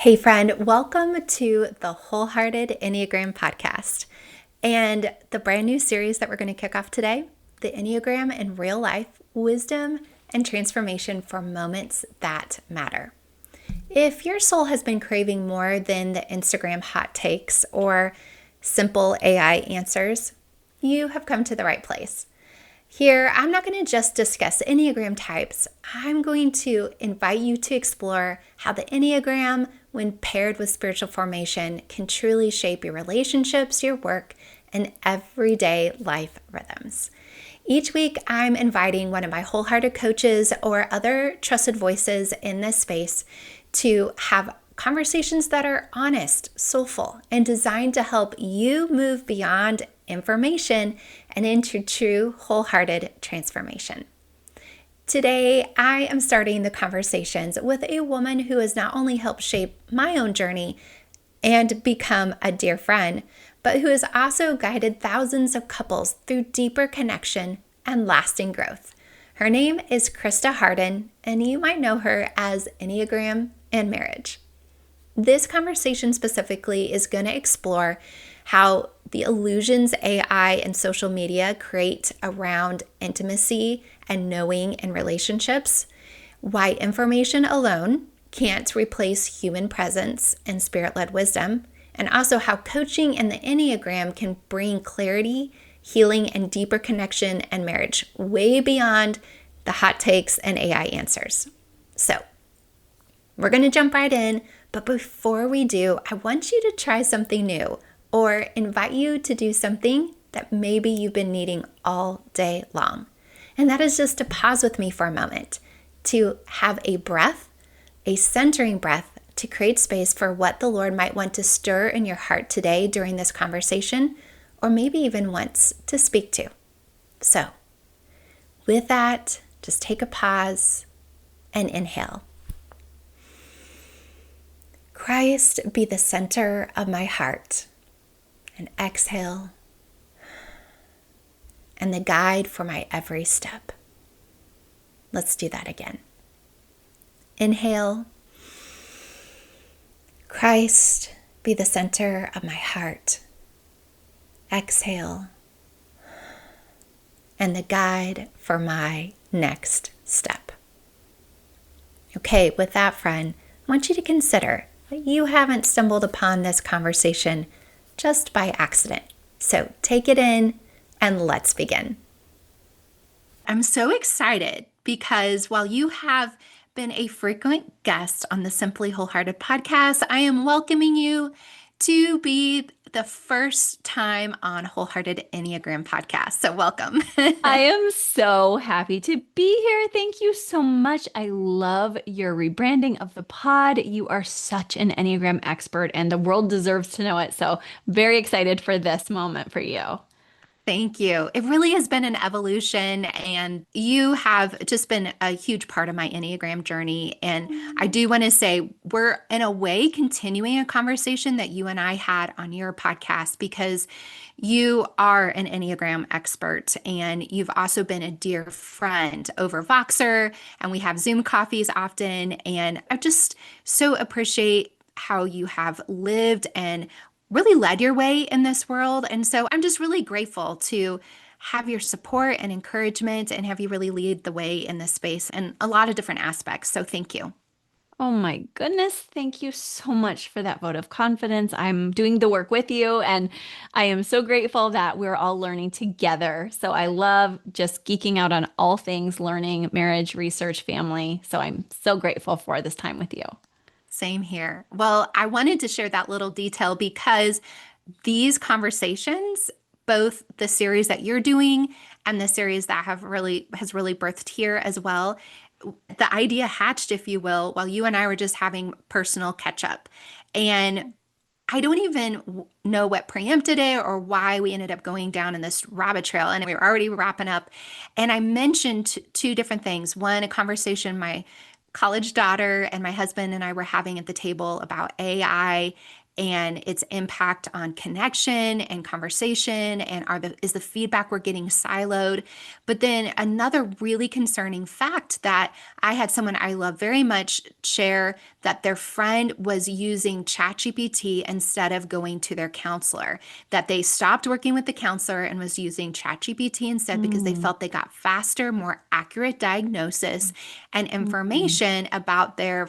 Hey friend, welcome to the Wholehearted Enneagram podcast and the brand new series that we're going to kick off today, the Enneagram in Real Life, Wisdom and Transformation for Moments That Matter. If your soul has been craving more than the Instagram hot takes or simple AI answers, you have come to the right place. Here, I'm not going to just discuss Enneagram types. I'm going to invite you to explore how the Enneagram, when paired with spiritual formation, can truly shape your relationships, your work, and everyday life rhythms. Each week, I'm inviting one of my wholehearted coaches or other trusted voices in this space to have conversations that are honest, soulful, and designed to help you move beyond information and into true wholehearted transformation. Today, I am starting the conversations with a woman who has not only helped shape my own journey and become a dear friend, but who has also guided thousands of couples through deeper connection and lasting growth. Her name is Christa Hardin, and you might know her as Enneagram Marriage. This conversation specifically is going to explore how the illusions AI and social media create around intimacy and knowing in relationships, why information alone can't replace human presence and spirit-led wisdom, and also how coaching and the Enneagram can bring clarity, healing, and deeper connection and marriage way beyond the hot takes and AI answers. So, we're going to jump right in, but before we do, I want you to try something new or invite you to do something that maybe you've been needing all day long. And that is just to pause with me for a moment, to have a breath, a centering breath, to create space for what the Lord might want to stir in your heart today during this conversation, or maybe even wants to speak to. So, with that, just take a pause and inhale. Christ be the center of my heart. And exhale. And the guide for my every step. Let's do that again. Inhale. Christ be the center of my heart. Exhale. And the guide for my next step. Okay, with that, friend, I want you to consider that you haven't stumbled upon this conversation just by accident. So take it in and let's begin. I'm so excited because while you have been a frequent guest on the Simply Wholehearted podcast, I am welcoming you to be the first time on Wholehearted Enneagram podcast. So welcome. I am so happy to be here. Thank you so much. I love your rebranding of the pod. You are such an Enneagram expert, and the world deserves to know it. So, very excited for this moment for you. Thank you. It really has been an evolution, and you have just been a huge part of my Enneagram journey. And I do want to say we're, in a way, continuing a conversation that you and I had on your podcast because you are an Enneagram expert and you've also been a dear friend over Voxer, and we have Zoom coffees often. And I just so appreciate how you have lived and really led your way in this world. And so I'm just really grateful to have your support and encouragement and have you really lead the way in this space in a lot of different aspects. So thank you. Oh my goodness. Thank you so much for that vote of confidence. I'm doing the work with you, and I am so grateful that we're all learning together. So I love just geeking out on all things learning, marriage, research, family. So I'm so grateful for this time with you. Same here. Well, I wanted to share that little detail because these conversations, both the series that you're doing and the series that has really birthed here as well, the idea hatched, if you will, while you and I were just having personal catch up. And I don't even know what preempted it or why we ended up going down in this rabbit trail. And we were already wrapping up. And I mentioned two different things. One, a conversation my college daughter and my husband and I were having at the table about AI and its impact on connection and conversation, and is the feedback we're getting siloed. But then another really concerning fact that I had someone I love very much share that their friend was using ChatGPT instead of going to their counselor, that they stopped working with the counselor and was using ChatGPT instead because they Mm, felt they got faster, more accurate diagnosis and mm, information about their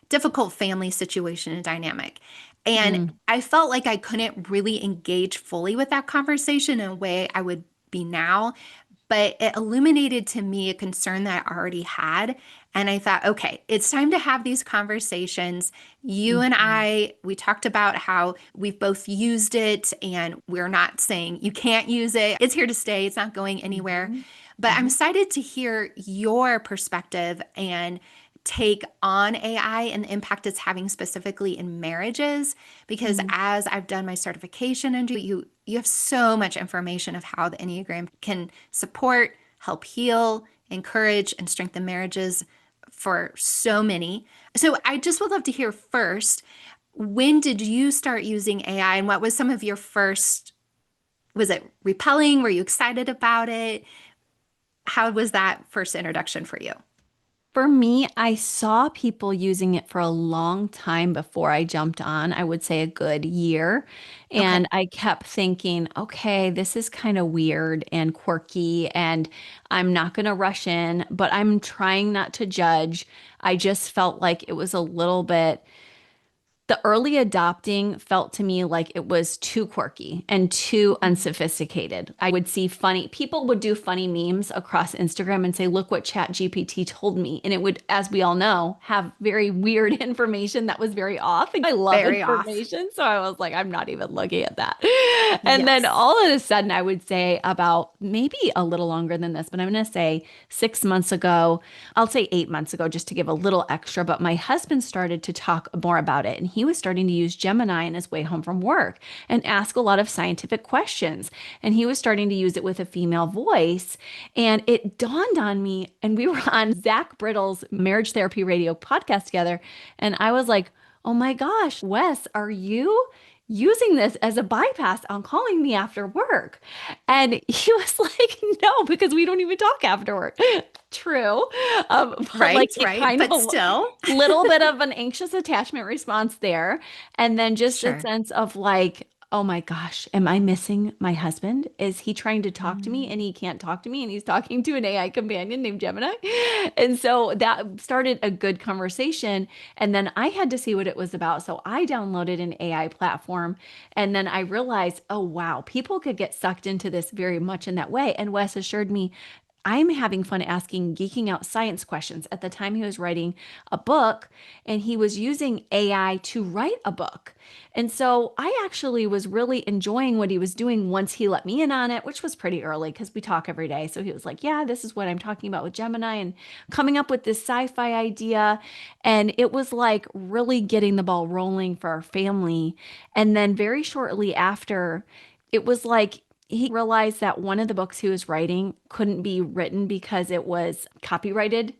difficult family situation and dynamic. And mm, I felt like I couldn't really engage fully with that conversation in a way I would be now, but it illuminated to me a concern that I already had. And I thought, okay, it's time to have these conversations. You and mhm, we talked about how we've both used it, and we're not saying you can't use it. It's here to stay, it's not going anywhere. mhm, But I'm mhm, excited to hear your perspective and take on AI and the impact it's having specifically in marriages, because mhm. as I've done my certification and you have so much information of how the Enneagram can support, help heal, encourage, and strengthen marriages for so many. So I just would love to hear first, when did you start using AI, and what was some of your first, was it repelling? Were you excited about it? How was that first introduction for you? For me, I saw people using it for a long time before I jumped on, I would say a good year. Okay. And I kept thinking, okay, this is kind of weird and quirky, and I'm not going to rush in, but I'm trying not to judge. I just felt like it was a little bit the early adopting felt to me like it was too quirky and too Mhm. unsophisticated. I would see people would do funny memes across Instagram and say, look what ChatGPT told me. And it would, as we all know, have very weird information that was very off. And I love Very off. information. So I was like, I'm not even looking at that. And then Yes. all of a sudden, I would say about maybe a little longer than this, but I'm going to say 6 months ago, I'll say 8 months ago, just to give a little extra. But my husband started to talk more about it, and he was starting to use Gemini on his way home from work and ask a lot of scientific questions. And he was starting to use it with a female voice. And it dawned on me, and we were on Zach Brittle's Marriage Therapy Radio podcast together. And I was like, oh my gosh, Wes, are you using this as a bypass on calling me after work? And he was like, no, because we don't even talk after work. True. But like Right, it right. kind of But still, little bit of an anxious attachment response there. And then just a sure. sense of like, oh my gosh, am I missing my husband? Is he trying to talk to me Mm. and he can't talk to me and he's talking to an AI companion named Gemini? And so that started a good conversation. And then I had to see what it was about. So I downloaded an AI platform, and then I realized, oh wow, people could get sucked into this very much in that way. And Wes assured me, I'm having fun asking geeking out science questions. At the time, he was writing a book and he was using AI to write a book. And so I actually was really enjoying what he was doing once he let me in on it, which was pretty early because we talk every day. So he was like, yeah, this is what I'm talking about with Gemini and coming up with this sci fi idea. And it was like really getting the ball rolling for our family. And then very shortly after, it was like he realized that one of the books he was writing couldn't be written because it was copyrighted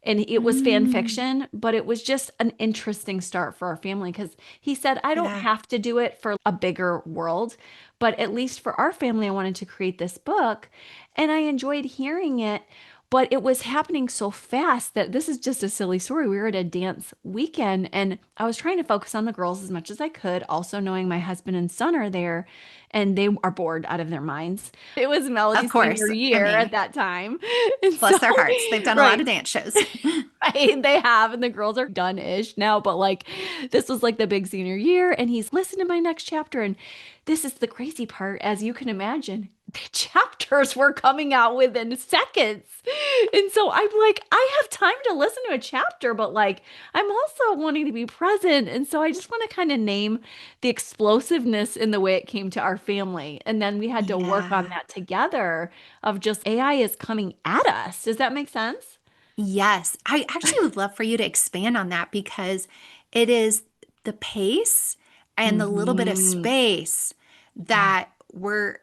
and it was fan Mm. fiction, but it was just an interesting start for our family because he said, I don't Yeah. have to do it for a bigger world, but at least for our family, I wanted to create this book. And I enjoyed hearing it, but it was happening so fast that this is just a silly story. We were at a dance weekend and I was trying to focus on the girls as much as I could, also knowing my husband and son are there and they are bored out of their minds. It was Of Melody's senior course. I year at mean, that time. And so, bless their hearts. They've done a lot right. of dance shows. Right, they have, and the girls are done-ish now, but like this was like the big senior year, and he's listen to my next chapter. And this is the crazy part, as you can imagine, the chapters were coming out within seconds. And so I'm like, I have time to listen to a chapter, but like I'm also wanting to be present. And so I just want to kind of name the explosiveness in the way it came to our family. And then we had to work on Yeah. that together of just AI is coming at us. Does that make sense? Yes. I actually would love for you to expand on that, because it is the pace and the little bit of Hmm. space Yeah. that we're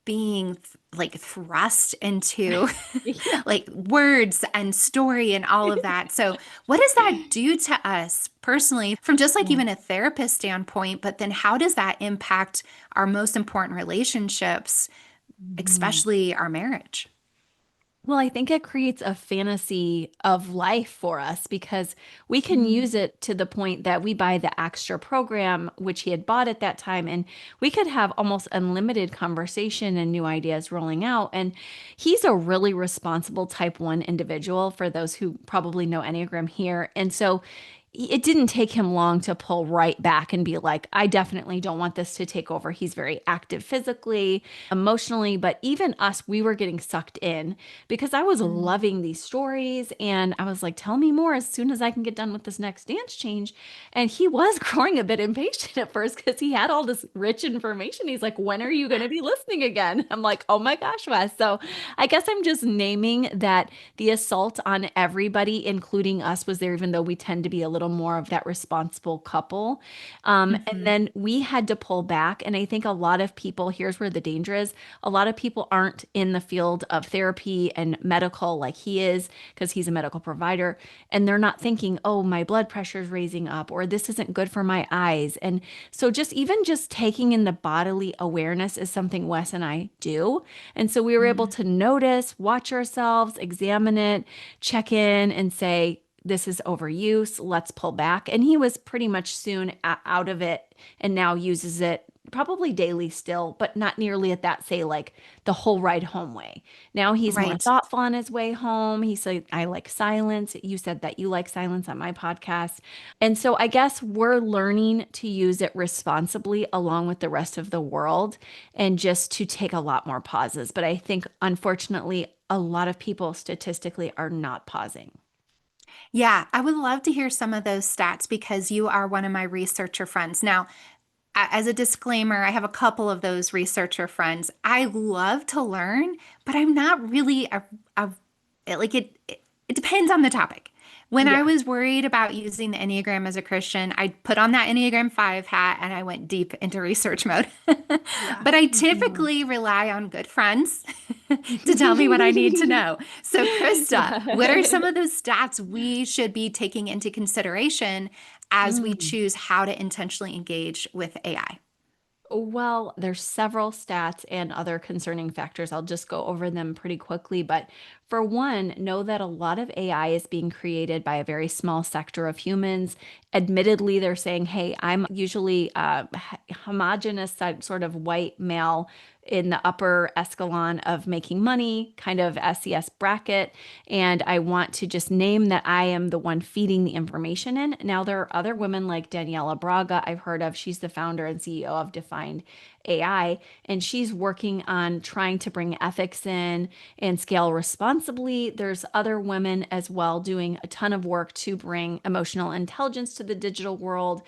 being like thrust into Yeah. like words and story and all of that. So, what does that do to us personally from just like Yeah. even a therapist standpoint? But then, how does that impact our most important relationships, Mhm. especially our marriage? Well, I think it creates a fantasy of life for us because we can use Mm, it to the point that we buy the extra program, which he had bought at that time, and we could have almost unlimited conversation and new ideas rolling out. And he's a really responsible type 1 individual for those who probably know Enneagram here. And so it didn't take him long to pull right back and be like, I definitely don't want this to take over. He's very active physically, emotionally, but even us, we were getting sucked in because I was mm, loving these stories. And I was like, tell me more as soon as I can get done with this next dance change. And he was growing a bit impatient at first because he had all this rich information. He's like, when are you going to be listening again? I'm like, oh my gosh, Wes. So I guess I'm just naming that the assault on everybody, including us, was there, even though we tend to be a little more of that responsible couple. And mhm. then we had to pull back. And I think a lot of people, here's where the danger is, a lot of people aren't in the field of therapy and medical like he is, because he's a medical provider. And they're not thinking, oh, my blood pressure is raising up, or this isn't good for my eyes. And so just even just taking in the bodily awareness is something Wes and I do. And so we were able Mm, to notice, watch ourselves, examine it, check in, and say, this is overuse. Let's pull back. And he was pretty much soon out of it and now uses it probably daily still, but not nearly at that, say, like the whole ride home way. Now he's more right. thoughtful on his way home. He said, I like silence. You said that you like silence on my podcast. And so I guess we're learning to use it responsibly along with the rest of the world and just to take a lot more pauses. But I think, unfortunately, a lot of people statistically are not pausing. Yeah, I would love to hear some of those stats because you are one of my researcher friends. Now, as a disclaimer, I have a couple of those researcher friends. I love to learn, but I'm not really a like it depends on the topic. When I Yeah. was worried about using the Enneagram as a Christian, I put on that Enneagram 5 hat and I went deep into research mode. Yeah. But I Mhm. typically rely on good friends to tell me what I need to know. So, Krista, what are Yeah. some of the stats we should be taking into consideration as we Mm. choose how to intentionally engage with AI? Well, there's several stats and other concerning factors. I'll just go over them pretty quickly. But for one, know that a lot of AI is being created by a very small sector of humans. Admittedly, they're saying, hey, I'm usually a homogenous sort of white male in the upper echelon of making money, kind of SES bracket. And I want to just name that I am the one feeding the information in. Now, there are other women like Daniela Braga, I've heard of. She's the founder and CEO of Defined AI, and she's working on trying to bring ethics in and scale responsibly. There's other women as well doing a ton of work to bring emotional intelligence to the digital world.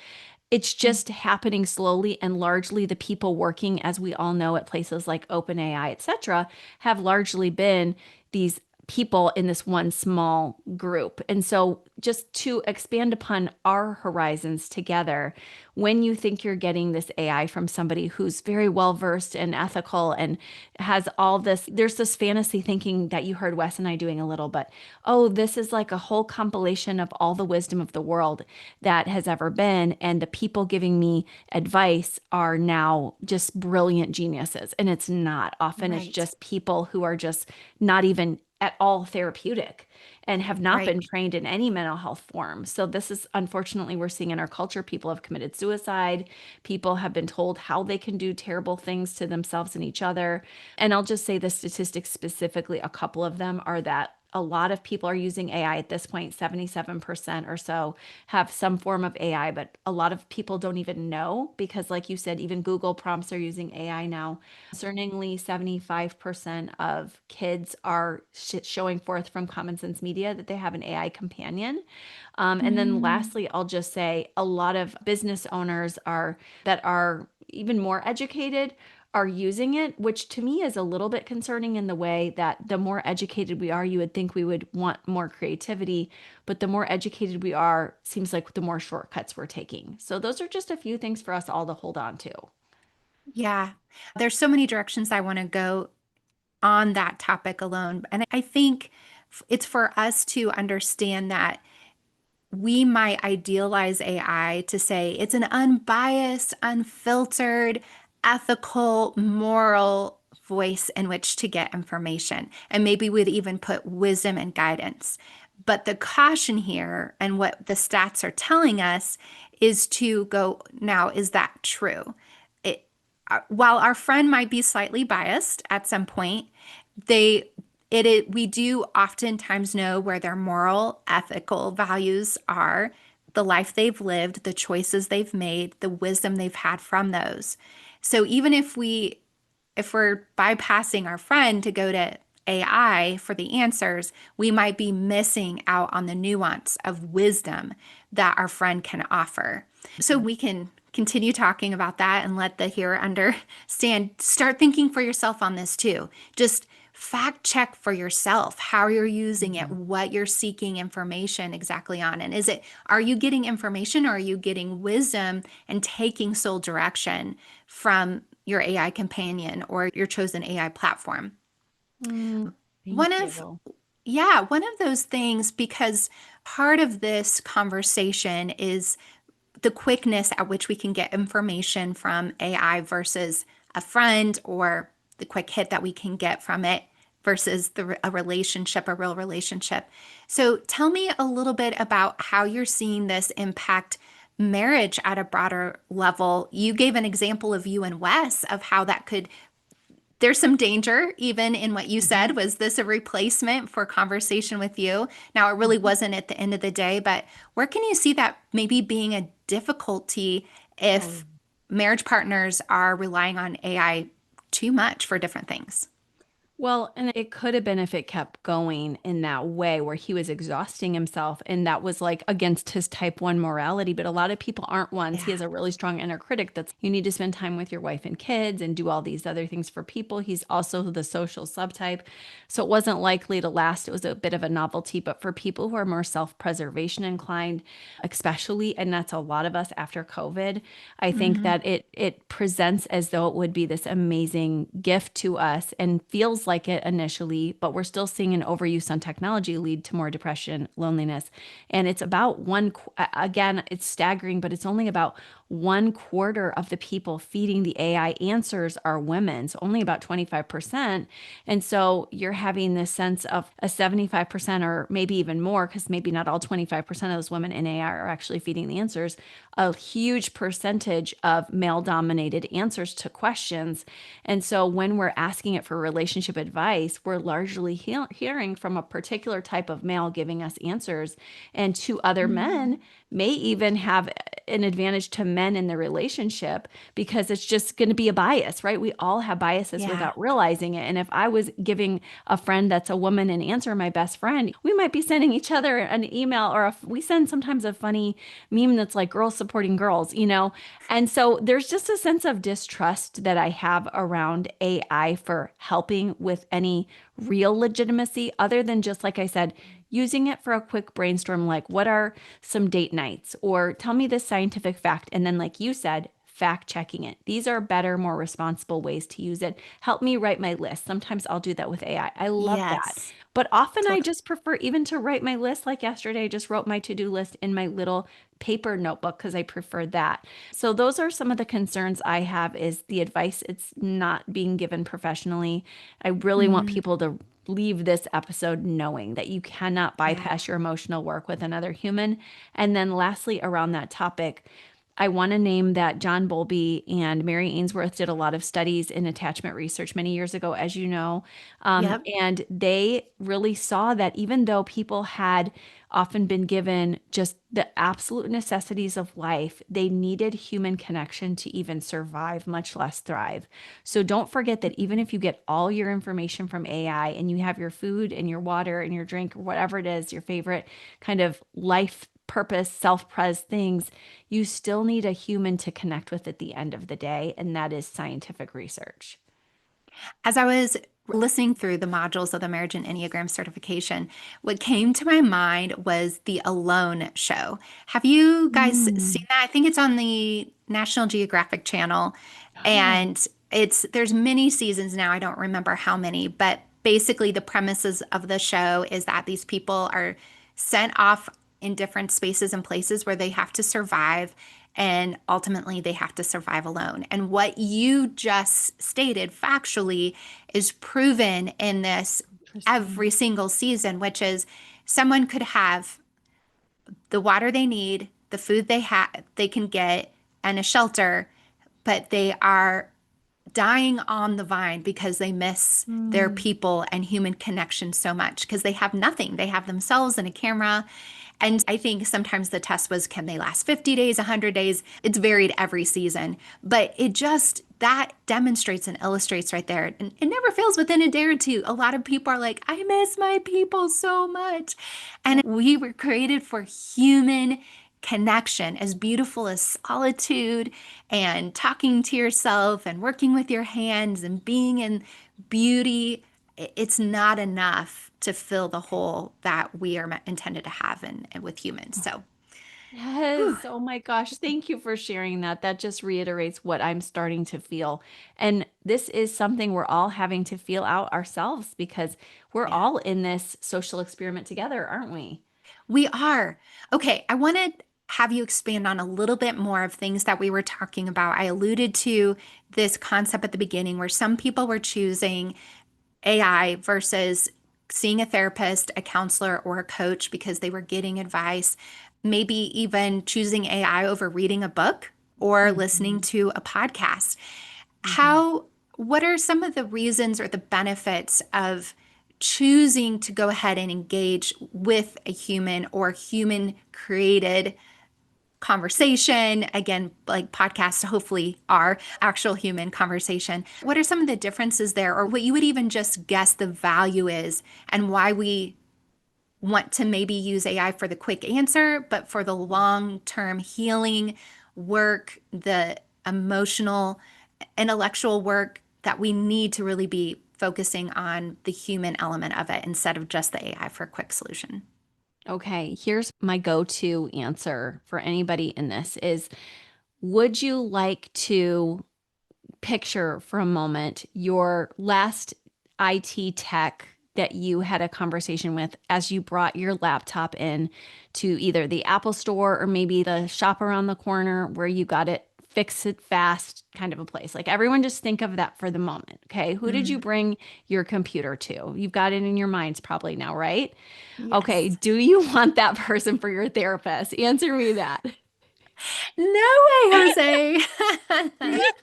It's just happening slowly, and largely the people working, as we all know, at places like OpenAI, et cetera, have largely been these people in this one small group. And so, just to expand upon our horizons together, when you think you're getting this AI from somebody who's very well versed and ethical and has all this, there's this fantasy thinking that you heard Wes and I doing a little, but oh, this is like a whole compilation of all the wisdom of the world that has ever been. And the people giving me advice are now just brilliant geniuses. And it's not. Often it's Right, just people who are just not even at all therapeutic and have not right. been trained in any mental health form. So this is, unfortunately, we're seeing in our culture, people have committed suicide. People have been told how they can do terrible things to themselves and each other. And I'll just say the statistics specifically, a couple of them are that a lot of people are using AI at this point. 77% or so have some form of AI, but a lot of people don't even know because, like you said, even Google prompts are using AI now. Concerningly, 75% of kids are showing forth from Common Sense Media that they have an AI companion. And then Mm, lastly, I'll just say a lot of business owners that are even more educated are using it, which to me is a little bit concerning in the way that the more educated we are, you would think we would want more creativity, but the more educated we are, seems like the more shortcuts we're taking. So those are just a few things for us all to hold on to. yeah. There's so many directions I want to go on that topic alone. And I think it's for us to understand that we might idealize AI to say it's an unbiased, unfiltered, ethical, moral voice in which to get information. And maybe we'd even put wisdom and guidance. But the caution here and what the stats are telling us is to go, now, is that true? It, while our friend might be slightly biased at some point, they we do oftentimes know where their moral, ethical values are, the life they've lived, the choices they've made, the wisdom they've had from those. So even if we're bypassing our friend to go to AI for the answers, we might be missing out on the nuance of wisdom that our friend can offer. So we can continue talking about that and let the hearer understand. Start thinking for yourself on this too. Just fact check for yourself how you're using it, what you're seeking information exactly on. And are you getting information, or are you getting wisdom and taking soul direction from your AI companion or your chosen AI platform? Mm, One thank of you. Yeah, one of those things, because part of this conversation is the quickness at which we can get information from AI versus a friend, or the quick hit that we can get from it versus a relationship, a real relationship. So tell me a little bit about how you're seeing this impact marriage at a broader level. You gave an example of you and Wes of how that could, there's some danger even in what you said. Mhm. Was this a replacement for conversation with you? Now, it really Mhm. wasn't at the end of the day, but where can you see that maybe being a difficulty Oh, if marriage partners are relying on AI too much for different things? well, and it could have been if it kept going in that way where he was exhausting himself and that was like against his type one morality. But a lot of people aren't ones. He Yeah. has a really strong inner critic that's you need to spend time with your wife and kids and do all these other things for people. He's also the social subtype. So it wasn't likely to last. It was a bit of a novelty. But for people who are more self preservation inclined, especially, and that's a lot of us after COVID, I think Hmm. that it presents as though it would be this amazing gift to us and feels like it initially, but we're still seeing an overuse on technology lead to more depression, loneliness. And it's about again, it's staggering, but it's only about 1/4 of the people feeding the AI answers are women, so only about 25%. And so you're having this sense of a 75% or maybe even more, because maybe not all 25% of those women in AI are actually feeding the answers, a huge percentage of male dominated answers to questions. And so when we're asking it for relationship advice, we're largely hearing from a particular type of male giving us answers. And two other men may even have an advantage to men in the relationship because it's just going to be a bias, right? We all have biases Yeah. without realizing it. And if I was giving a friend that's a woman an answer, my best friend, we might be sending each other an email, or we send sometimes a funny meme that's like girls supporting girls, you know? And so there's just a sense of distrust that I have around AI for helping with any real legitimacy, other than just, like I said, using it for a quick brainstorm, like what are some date nights, or tell me this scientific fact. And then, like you said, fact checking it. These are better, more responsible ways to use it. Help me write my list. Sometimes I'll do that with AI. I love that. Yes. But often I Totally. just prefer even to write my list. Like yesterday, I just wrote my to do list in my little paper notebook because I prefer that. So those are some of the concerns I have, is the advice it's not being given professionally. I really want Mm, people to leave this episode knowing that you cannot yeah. bypass your emotional work with another human. And then lastly, around that topic, I want to name that John Bowlby and Mary Ainsworth did a lot of studies in attachment research many years ago, as you know. Yep. And they really saw that even though people had often been given just the absolute necessities of life, they needed human connection to even survive, much less thrive. So don't forget that even if you get all your information from AI and you have your food and your water and your drink, or whatever it is, your favorite kind of life purpose, self-pres things, you still need a human to connect with at the end of the day, and that is scientific research. As I was listening through the modules of the Marriage and Enneagram certification, what came to my mind was the Alone show. Have you guys Mm. seen that? I think it's on the National Geographic channel. Oh, And There's many seasons now. I don't remember how many, but basically the premises of the show is that these people are sent off in different spaces and places where they have to survive, and ultimately they have to survive alone. And what you just stated factually is proven in this Interesting. every single season, which is someone could have the water they need, the food they can get, and a shelter, but they are dying on the vine because they miss their Mm. people and human connection so much because they have nothing. They have themselves and a camera. And I think sometimes the test was, can they last 50 days, 100 days? It's varied every season, but that demonstrates and illustrates right there. And it never fails within a day or two. A lot of people are like, I miss my people so much. And we were created for human connection, as beautiful as solitude and talking to yourself and working with your hands and being in beauty. It's not enough to fill the hole that we are intended to have and with humans. So, whew, Yes. Oh my gosh. Thank you for sharing that. That just reiterates what I'm starting to feel. And this is something we're all having to feel out ourselves because we're yeah, all in this social experiment together, aren't we? we are. Okay, I want to have you expand on a little bit more of things that we were talking about. I alluded to this concept at the beginning where some people were choosing AI versus seeing a therapist, a counselor, or a coach because they were getting advice, maybe even choosing AI over reading a book or listening Mhm. to a podcast. Mhm. How, what are some of the reasons or the benefits of choosing to go ahead and engage with a human or human created conversation? Again, like podcasts hopefully are actual human conversation. What are some of the differences there, or what you would even just guess the value is, and why we want to maybe use AI for the quick answer, but for the long term healing work, the emotional, intellectual work that we need to really be focusing on the human element of it instead of just the AI for a quick solution? Okay, here's my go-to answer for anybody in this is, would you like to picture for a moment your last IT tech that you had a conversation with as you brought your laptop in to either the Apple store or maybe the shop around the corner where you got it fix it fast kind of a place. Like everyone just think of that for the moment. Okay. Who did you Mm, bring your computer to? You've got it in your minds probably now, right? Okay. yes. Do you want that person for your therapist? Answer me that. No way, Jose.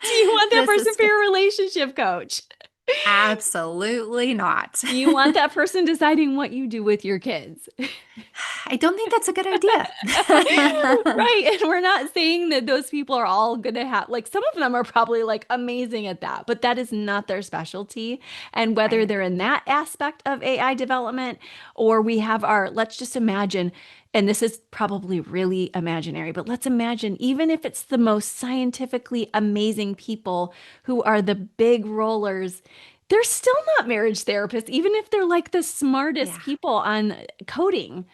Do you want that This person is for your relationship coach? absolutely not. Do you want that person deciding what you do with your kids? I don't think that's a good idea. Right. And we're not saying that those people are all going to have, like, some of them are probably like amazing at that, but that is not their specialty. And whether Right. they're in that aspect of AI development or we have our, let's just imagine, and this is probably really imaginary, but let's imagine even if it's the most scientifically amazing people who are the big rollers, they're still not marriage therapists, even if they're like the smartest Yeah. people on coding.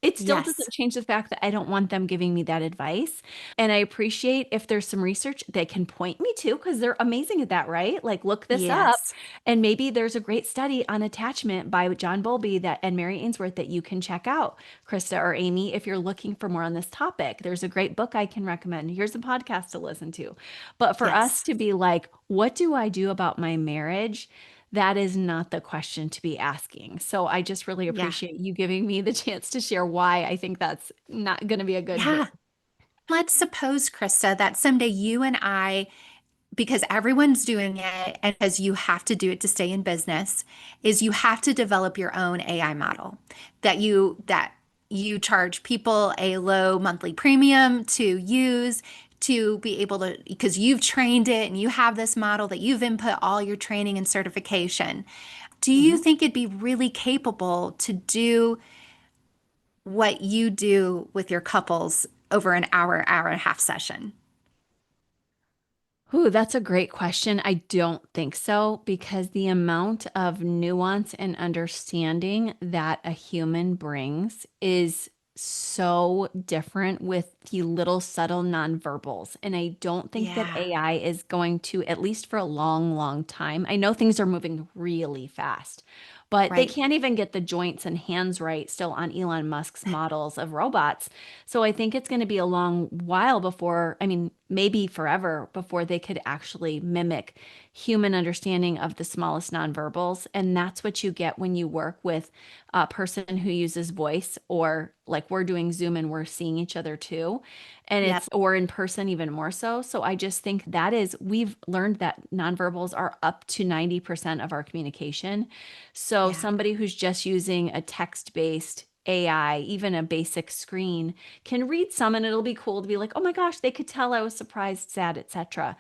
It still Yes. doesn't change the fact that I don't want them giving me that advice. And I appreciate if there's some research they can point me to because they're amazing at that, right? Like, look this up. Yes. And maybe there's a great study on attachment by John Bowlby that and Mary Ainsworth that you can check out, Krista or Amy, if you're looking for more on this topic. There's a great book I can recommend. Here's a podcast to listen to. But for us Yes. to be like, what do I do about my marriage? That is not the question to be asking. So I just really Yeah. appreciate you giving me the chance to share why I think that's not going to be a good move. Yeah. Let's suppose, Krista, that someday you and I, because everyone's doing it and because you have to do it to stay in business, is you have to develop your own AI model that you charge people a low monthly premium to use to be able to, because you've trained it and you have this model that you've input all your training and certification. Do you Mhm. think it'd be really capable to do what you do with your couples over an hour, hour and a half session? Ooh, that's a great question. I don't think so because the amount of nuance and understanding that a human brings is so different with the little subtle nonverbals. And I don't think that Yeah, AI is going to, at least for a long, long time. I know things are moving really fast, but they right. can't even get the joints and hands right still on Elon Musk's models of robots. So I think it's going to be a long while before, I mean, maybe forever before they could actually mimic human understanding of the smallest nonverbals. And that's what you get when you work with a person who uses voice, or like we're doing Zoom and we're seeing each other too. And Yep. or in person even more so. So I just think that is, we've learned that nonverbals are up to 90% of our communication. So Yeah. somebody who's just using a text-based AI, even a basic screen, can read some and it'll be cool to be like, oh my gosh, they could tell I was surprised, sad, etc.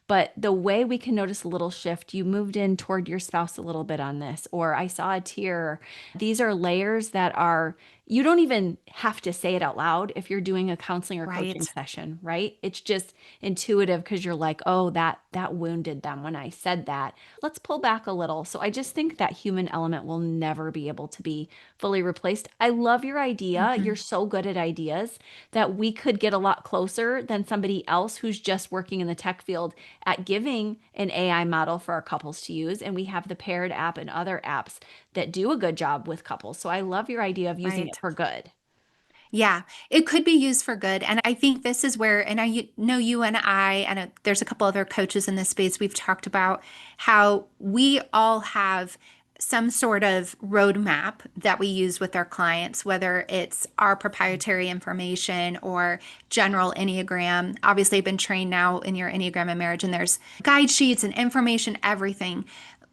But the way we can notice a little shift, you moved in toward your spouse a little bit on this, or I saw a tear. These are layers that are, you don't even have to say it out loud if you're doing a counseling or coaching Right. session, right? It's just intuitive because you're like, oh, that wounded them when I said that. Let's pull back a little. So I just think that human element will never be able to be fully replaced. I love your idea. You're Mhm. so good at ideas that we could get a lot closer than somebody else who's just working in the tech field at giving an AI model for our couples to use. And we have the paired app and other apps that do a good job with couples. So I love your idea of using it Right. for good. Yeah, it could be used for good. And I think this is where, and know you and there's a couple other coaches in this space, we've talked about how we all have some sort of roadmap that we use with our clients, whether it's our proprietary information or general Enneagram. Obviously, I've been trained now in your Enneagram and marriage, and there's guide sheets and information, everything.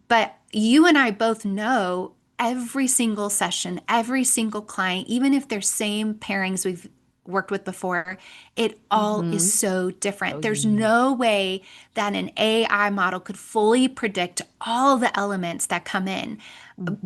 But you and I both know every single session, every single client, even if they're same pairings we've worked with before, it all is Mm-hmm. so So different. There's unique. no way that an AI model could fully predict all the elements that come in.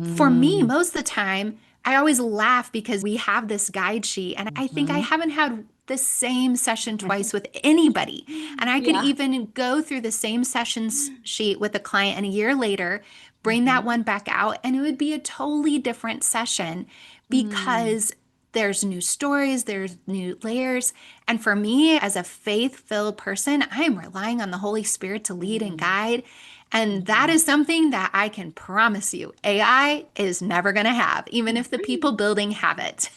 For me, Mm-hmm. most of the time, I always laugh because we have this guide sheet, and I think I Mm-hmm. haven't had the same session twice with anybody. And I could Yeah. even go through the same sessions sheet with a client, and a year later, bring that Mm-hmm. one back out, and it would be a totally different session Mm. because there's new stories, there's new layers. And for me, as a faith filled person, I am relying on the Holy Spirit to lead and Mm. guide. And that Mm. is something that I can promise you AI is never going to have, even if the people building have it.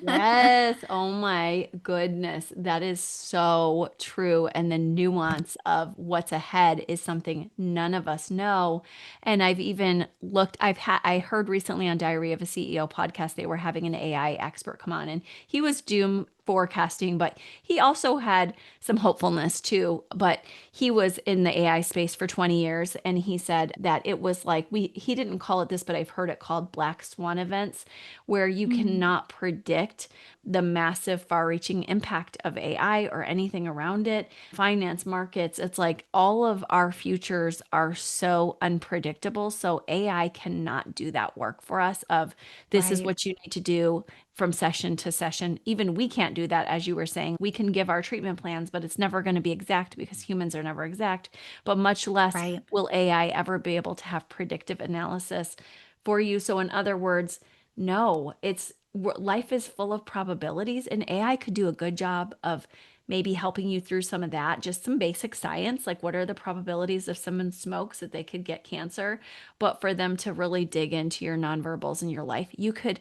Yes. Oh my goodness. That is so true. And the nuance of what's ahead is something none of us know. And I've even looked, I heard recently on Diary of a CEO podcast, they were having an AI expert come on, and he was doom forecasting, but he also had some hopefulness too. But he was in the AI space for 20 years, and he said that it was like, he didn't call it this, but I've heard it called black swan events, where you Mm, cannot predict the massive far-reaching impact of AI or anything around it. Finance markets, it's like all of our futures are so unpredictable. So AI cannot do that work for us of this is right, what you need to do from session to session. Even we can't do that, as you were saying. We can give our treatment plans, but it's never going to be exact because humans are never exact. But much less right, will AI ever be able to have predictive analysis for you. So, in other words, no, life is full of probabilities, and AI could do a good job of maybe helping you through some of that, just some basic science, like what are the probabilities if someone smokes that they could get cancer. But for them to really dig into your nonverbals in your life, you could,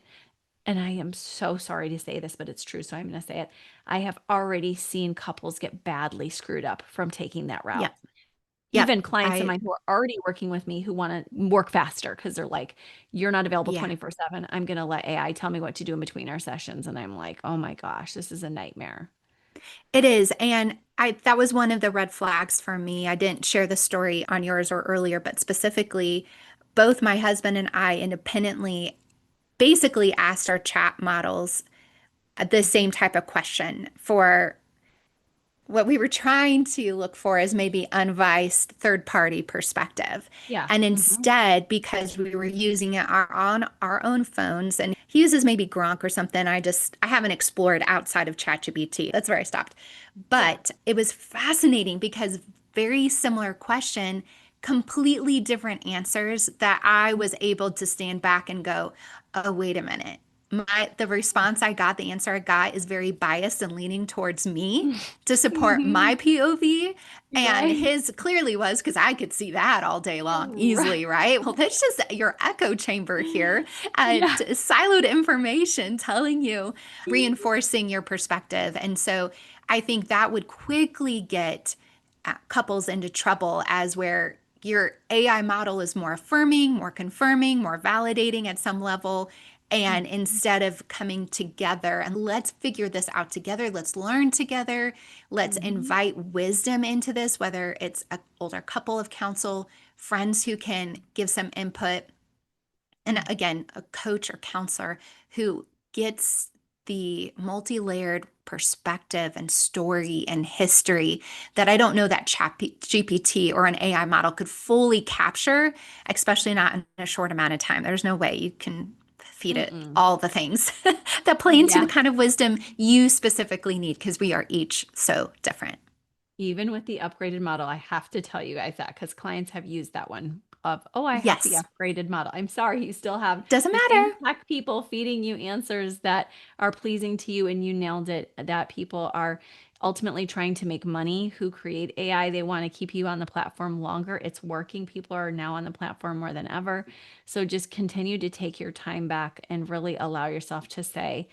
and I am so sorry to say this, but it's true, so I'm going to say it. I have already seen couples get badly screwed up from taking that route. yep, yep. Even clients of I mine who are already working with me who want to work faster because they're like, you're not available Yeah. 24/7. I'm going to let AI tell me what to do in between our sessions. And I'm like, oh my gosh, this is a nightmare. It is. And that was one of the red flags for me. I didn't share the story on yours or earlier, but specifically, both my husband and I independently basically asked our chat models the same type of question for what we were trying to look for is maybe unbiased third party perspective. Yeah. And Hmm. instead, because we were using it on our own phones, and he uses maybe Gronk or something, I haven't explored outside of ChatGPT. That's where I stopped. Yeah. But it was fascinating because very similar question, completely different answers that I was able to stand back and go, oh, wait a minute. The response I got, the answer I got is very biased and leaning towards me to support my POV. And Right. his clearly was because I could see that all day long Right. easily, right? Well, that's just your echo chamber here, Yeah. siloed information telling you, reinforcing your perspective. And so I think that would quickly get couples into trouble as where your AI model is more affirming, more confirming, more validating at some level. And instead of coming together and let's figure this out together, let's learn together, let's Mhm. invite wisdom into this, whether it's an older couple of counsel, friends who can give some input, and again, a coach or counselor who gets the multi-layered perspective and story and history that I don't know that chat GPT or an AI model could fully capture, especially not in a short amount of time. There's no way you can feed it Mm-mm. all the things that play into the Yeah. kind of wisdom you specifically need because we are each so different. Even with the upgraded model, I have to tell you guys that because clients have used that one of, oh, I have the Yes, upgraded model. I'm sorry, you still have doesn't the same matter. tech people feeding you answers that are pleasing to you, and you nailed it. That people are ultimately trying to make money who create AI. They want to keep you on the platform longer. It's working. People are now on the platform more than ever. So just continue to take your time back and really allow yourself to say,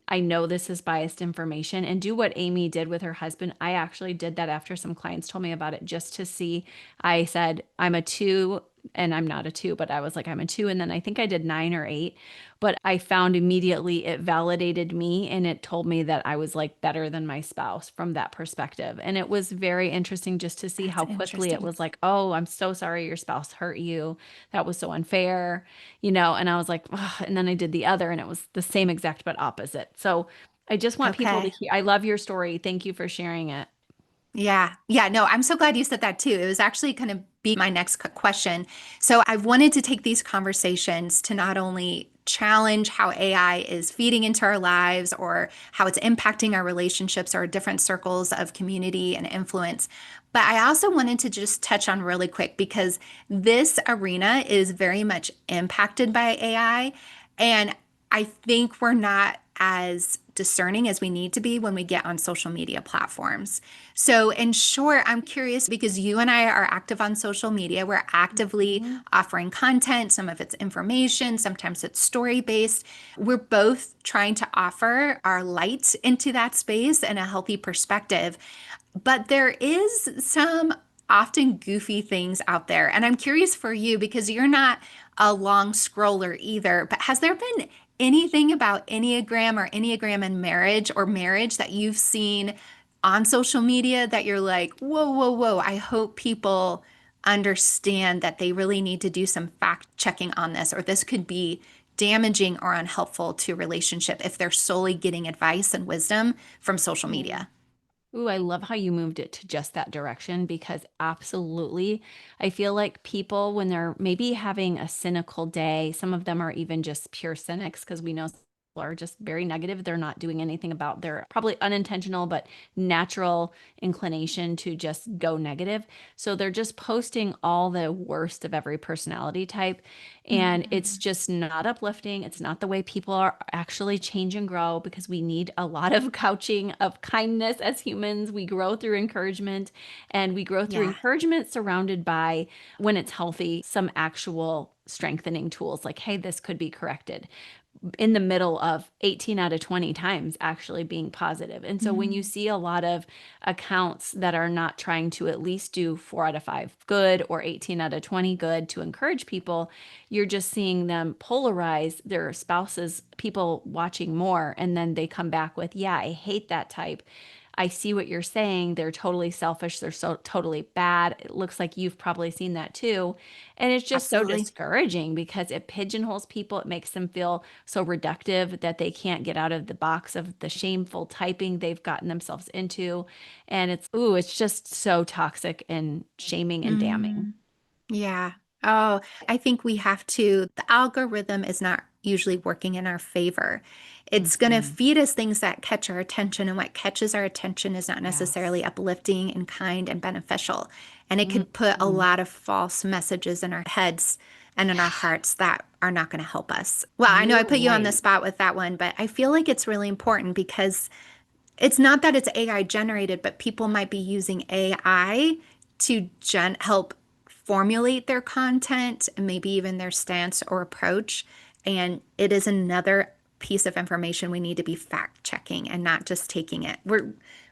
I know this is biased information, and do what Amy did with her husband. I actually did that after some clients told me about it just to see. I said, I'm a two, and I'm not a two, but I was like, I'm a two. And then I think I did 9 or 8, but I found immediately it validated me and it told me that I was like better than my spouse from that perspective. And it was very interesting just to see That's how quickly it interesting. was like, oh, I'm so sorry your spouse hurt you. That was so unfair, and I was like, ugh. And then I did the other and it was the same exact but opposite. So I just want people to Okay. hear. I love your story. Thank you for sharing it. Yeah. Yeah. No, I'm so glad you said that too. It was actually going to be my next question. So I've wanted to take these conversations to not only challenge how AI is feeding into our lives or how it's impacting our relationships or different circles of community and influence, but I also wanted to just touch on really quick because this arena is very much impacted by AI. And I think we're not as discerning as we need to be when we get on social media platforms. So, in short, I'm curious because you and I are active on social media. We're actively Mhm. offering content. Some of it's information, sometimes it's story based. We're both trying to offer our light into that space and a healthy perspective. But there is some often goofy things out there. And I'm curious for you because you're not a long scroller either. But has there been anything about Enneagram or Enneagram and marriage or marriage that you've seen on social media that you're like, whoa, whoa, whoa, I hope people understand that they really need to do some fact checking on this, or this could be damaging or unhelpful to a relationship if they're solely getting advice and wisdom from social Yeah. media? Ooh, I love how you moved it to just that direction because absolutely, I feel like people, when they're maybe having a cynical day, some of them are even just pure cynics because we know people are just very negative. They're not doing anything about their probably unintentional, but natural inclination to just go negative. So they're just posting all the worst of every personality type. And it's Mhm. just not uplifting. It's not the way people are actually change and grow because we need a lot of couching of kindness as humans. We grow through encouragement and we grow through Yeah. encouragement surrounded by, when it's healthy, some actual strengthening tools like, hey, this could be corrected in the middle of 18 out of 20 times actually being positive. And so when you Mm. see a lot of accounts that are not trying to at least do 4 out of 5 good or 18 out of 20 good to encourage people, you're just seeing them polarize their spouses, people watching more, and then they come back with, yeah, I hate that type. I see what you're saying. They're totally selfish. They're so totally bad. It looks like you've probably seen that too. And it's just so Absolutely. discouraging because it pigeonholes people. It makes them feel so reductive that they can't get out of the box of the shameful typing they've gotten themselves into. And it's just so toxic and shaming and damning. Mm. Yeah. Oh, I think we have to, the algorithm is not usually working in our favor. It's going to Mhm. feed us things that catch our attention, and what catches our attention is not necessarily Yes. uplifting and kind and beneficial. And it could put a Mhm. lot of false messages in our heads and in our hearts that are not going to help us. Well, I know I You're put you on the right. spot with that one, but I feel like it's really important because it's not that it's AI generated, but people might be using AI to help formulate their content and maybe even their stance or approach. And it is another piece of information we need to be fact checking and not just taking it.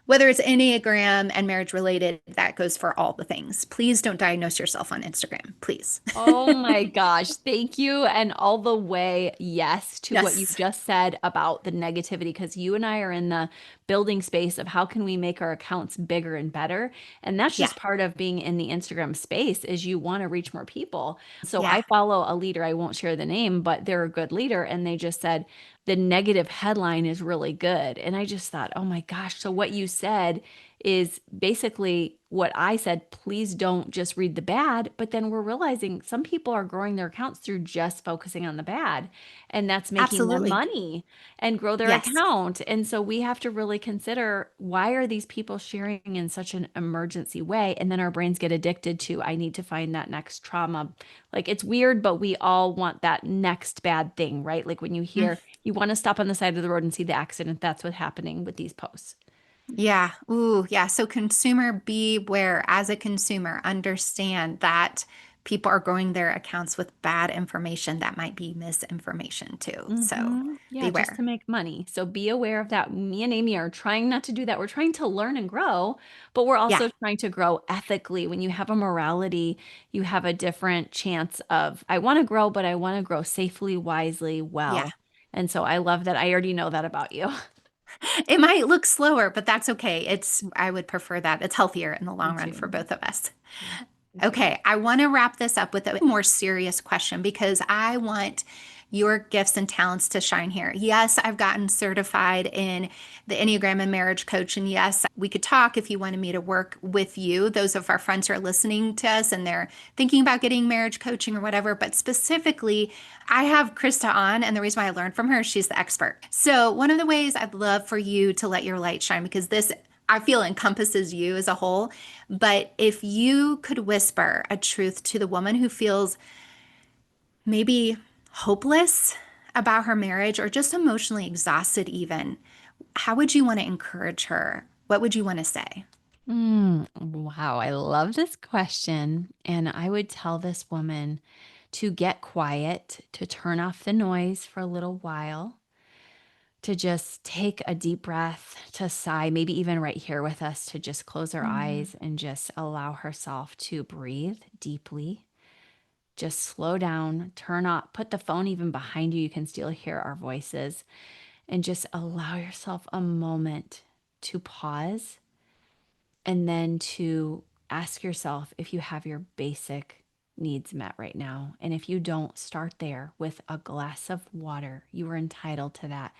Whether it's Enneagram and marriage related, that goes for all the things. Please don't diagnose yourself on Instagram, please. Oh my gosh, thank you. And all the way, yes, to what you Yes. just said about the negativity, because you and I are in the building space of how can we make our accounts bigger and better. And that's Yeah. just part of being in the Instagram space is you want to reach more people. So Yeah. I follow a leader, I won't share the name, but they're a good leader. And they just said the negative headline is really good. And I just thought, oh my gosh. So what you said is basically what I said, please don't just read the bad. But then we're realizing some people are growing their accounts through just focusing on the bad, and that's making them Absolutely. money and grow their Yes. account. And so we have to really consider why are these people sharing in such an emergency way? And then our brains get addicted to, I need to find that next trauma. Like it's weird, but we all want that next bad thing, right? Like when you Mm. hear you want to stop on the side of the road and see the accident, that's what's happening with these posts. Yeah. Ooh, yeah. So consumer beware as a consumer, understand that people are growing their accounts with bad information that might be misinformation too. So Yeah, just to beware. make money. So be aware of that. Me and Amy are trying not to do that. We're trying to learn and grow, but we're Yeah. also trying to grow ethically. When you have a morality, you have a different chance of, I want to grow, but I want to grow safely, wisely, Yeah. well. And so I love that. I already know that about you. It might look slower, but that's okay. I would prefer that. It's healthier in the Me long run for too. both of us. Yeah, me too. Okay, I want to wrap this up with a more serious question because I want your gifts and talents to shine here. Yes, I've gotten certified in the Enneagram and Marriage Coach. And yes, we could talk if you wanted me to work with you. Those of our friends who are listening to us and they're thinking about getting marriage coaching or whatever. But specifically, I have Christa on, and the reason why I learned from her, she's the expert. So, one of the ways I'd love for you to let your light shine, because this I feel encompasses you as a whole. But if you could whisper a truth to the woman who feels maybe hopeless about her marriage or just emotionally exhausted, even, how would you want to encourage her? What would you want to say? Wow, I love this question. And I would tell this woman to get quiet, to turn off the noise for a little while, to just take a deep breath, to sigh, maybe even right here with us, to just close her Mm, eyes and just allow herself to breathe deeply. Just slow down, turn off, put the phone even behind you. You can still hear our voices and just allow yourself a moment to pause and then to ask yourself if you have your basic needs met right now. And if you don't, start there with a glass of water. You are entitled to that.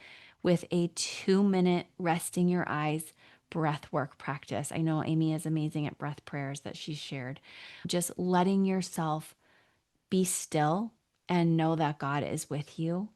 With a 2-minute resting your eyes breath work practice. I know Amy is amazing at breath prayers that she shared. Just letting yourself be still and know that God is with you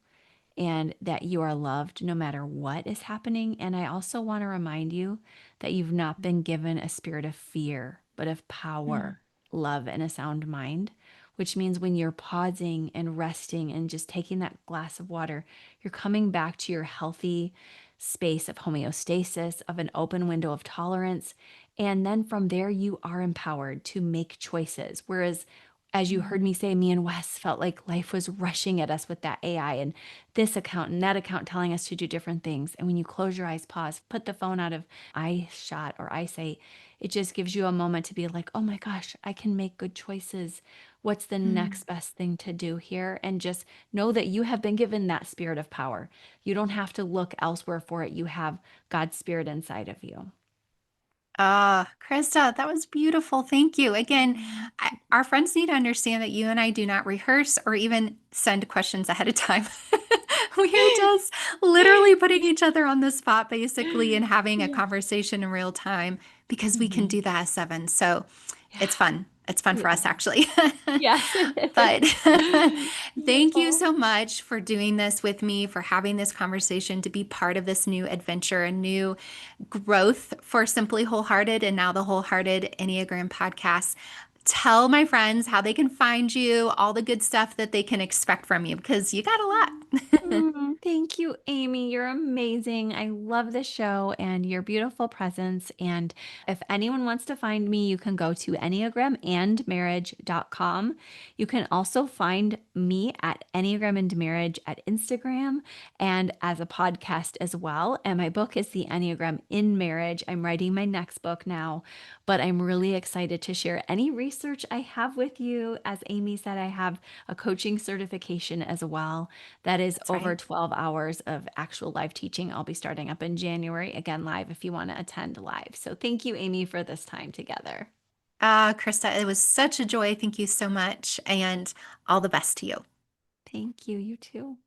and that you are loved no matter what is happening. And I also want to remind you that you've not been given a spirit of fear, but of mm, power, love, and a sound mind, which means when you're pausing and resting and just taking that glass of water, you're coming back to your healthy space of homeostasis, of an open window of tolerance. And then from there, you are empowered to make choices. Whereas as you heard mm. me say, me and Wes felt like life was rushing at us with that AI and this account and that account telling us to do different things. And when you close your eyes, pause, put the phone out of eye shot or eyesight, it just gives you a moment to be like, oh my gosh, I can make good choices. What's the Mm. next best thing to do here? And just know that you have been given that spirit of power. You don't have to look elsewhere for it. You have God's spirit inside of you. Ah, Krista, that was beautiful. Thank you. Again, Mhm. our friends need to understand that you and I do not rehearse or even send questions ahead of time. We are just literally putting each other on the spot, basically, and having a Yeah. conversation in real time because we can Mhm. do that as seven. So Yeah. it's fun. It's fun for Yeah. us, actually. Yes, it But is. thank you Beautiful. so much for doing this with me, for having this conversation, to be part of this new adventure, a new growth for Simply Wholehearted and now the Wholehearted Enneagram podcast. tell my friends how they can find you, all the good stuff that they can expect from you because you got a lot. Thank you, Amy. You're amazing. I love the show and your beautiful presence. And if anyone wants to find me, you can go to enneagramandmarriage.com. You can also find me at Enneagram and Marriage at Instagram and as a podcast as well. And my book is The Enneagram in Marriage. I'm writing my next book now, but I'm really excited to share any research I have with you. As Amy said, I have a coaching certification as well. That is That's over right. 12 hours of actual live teaching. I'll be starting up in January, again, live if you want to attend live. So thank you, Amy, for this time together. Krista, it was such a joy. Thank you so much, and all the best to you. Thank you. You too.